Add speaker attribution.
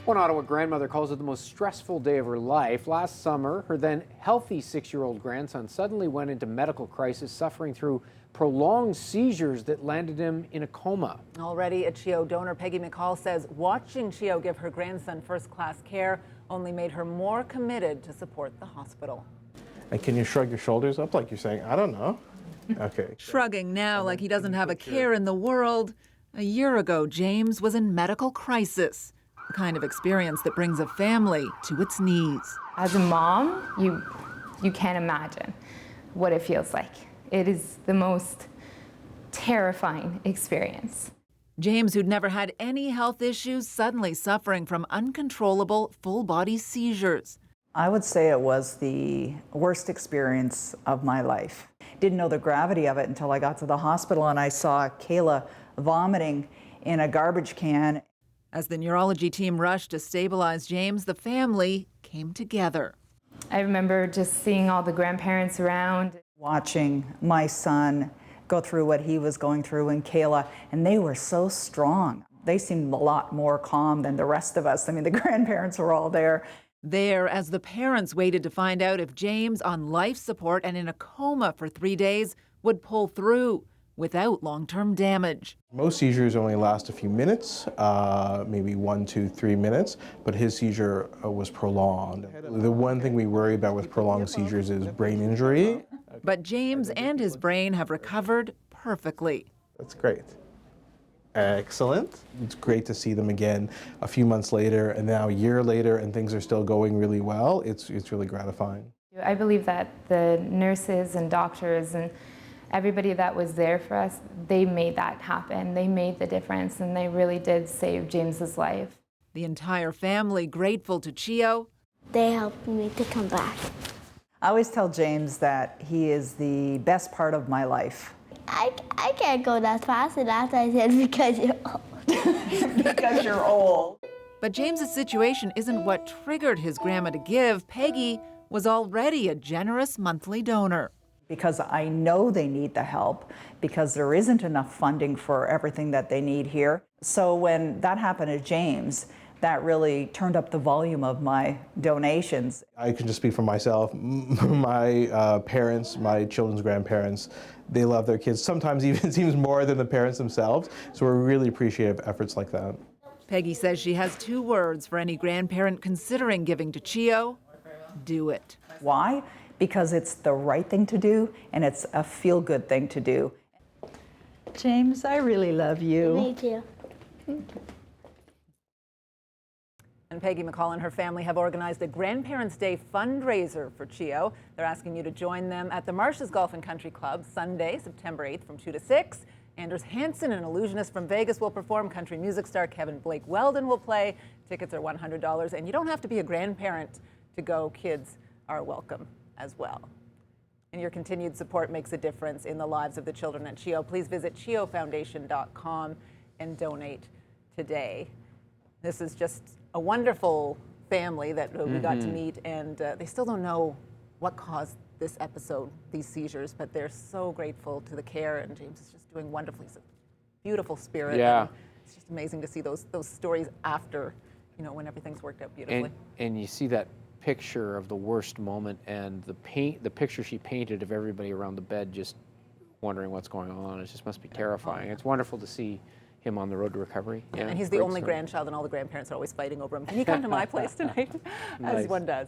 Speaker 1: One Ottawa grandmother calls it the most stressful day of her life. Last summer, her then healthy 6-year-old grandson suddenly went into medical crisis, suffering through prolonged seizures that landed him in a coma.
Speaker 2: Already a CHEO donor, Peggy McColl, says watching CHEO give her grandson first-class care only made her more committed to support the hospital.
Speaker 3: And can you shrug your shoulders up like you're saying, I don't know? Okay.
Speaker 4: Shrugging now like he doesn't have a care in the world. A year ago, James was in medical crisis, the kind of experience that brings a family to its knees.
Speaker 5: As a mom, you can't imagine what it feels like. It is the most terrifying experience.
Speaker 4: James, who'd never had any health issues, suddenly suffering from uncontrollable full-body seizures.
Speaker 6: I would say it was the worst experience of my life. Didn't know the gravity of it until I got to the hospital and I saw KAYLA vomiting in a garbage can.
Speaker 4: As the neurology team rushed to stabilize James, the family came together.
Speaker 5: I remember just seeing all the grandparents around.
Speaker 6: Watching my son go through what he was going through and KAYLA, and they were so strong. They seemed a lot more calm than the rest of us. I mean, the grandparents were all there.
Speaker 4: There, as the parents waited to find out if James, on life support and in a coma for 3 days, would pull through without long-term damage.
Speaker 3: Most seizures only last a few minutes, maybe 1, 2, 3 minutes, but his seizure was prolonged. The one thing we worry about with prolonged seizures is brain injury.
Speaker 4: But James and his brain have recovered perfectly.
Speaker 3: That's great. Excellent. It's great to see them again a few months later and now a year later, and things are still going really well. It's really gratifying.
Speaker 5: I believe that the nurses and doctors and everybody that was there for us, they made that happen. They made the difference, and they really did save James's life.
Speaker 4: The entire family grateful to CHEO.
Speaker 7: They helped me to come back.
Speaker 6: I always tell James that he is the best part of my life.
Speaker 7: I can't go that fast, and after I said because you're old.
Speaker 6: Because you're old.
Speaker 4: But James's situation isn't what triggered his grandma to give. Peggy was already a generous monthly donor.
Speaker 6: Because I know they need the help, because there isn't enough funding for everything that they need here. So when that happened to James, that really turned up the volume of my donations.
Speaker 3: I can just speak for myself. My parents, my children's grandparents, they love their kids, sometimes even seems more than the parents themselves. So we're really appreciative of efforts like that.
Speaker 4: Peggy says she has 2 words for any grandparent considering giving to CHEO: do it.
Speaker 6: Why? Because it's the right thing to do, and it's a feel-good thing to do.
Speaker 8: James, I really love you.
Speaker 7: Me too.
Speaker 2: And Peggy McColl and her family have organized a Grandparents' Day fundraiser for CHEO. They're asking you to join them at the Marshes Golf and Country Club Sunday, September 8th from 2 to 6. Anders Hansen, an illusionist from Vegas, will perform. Country music star Kevin Blake Weldon will play. Tickets are $100, and you don't have to be a grandparent to go. Kids are welcome as well. And your continued support makes a difference in the lives of the children at CHEO. Please visit cheofoundation.com and donate today. This is just a wonderful family that we got to meet, and they still don't know what caused this episode, these seizures, but they're so grateful to the care, and James is just doing wonderfully. He's a beautiful spirit.
Speaker 1: Yeah.
Speaker 2: And it's just amazing to see those stories after, you know, when everything's worked out beautifully.
Speaker 1: And you see that picture of the worst moment and the picture she painted of everybody around the bed just wondering what's going on. It just must be terrifying. It's wonderful to see him on the road to recovery.
Speaker 2: Yeah, and he's the only grandchild, and all the grandparents are always fighting over him. Can you come to my place tonight? As one does.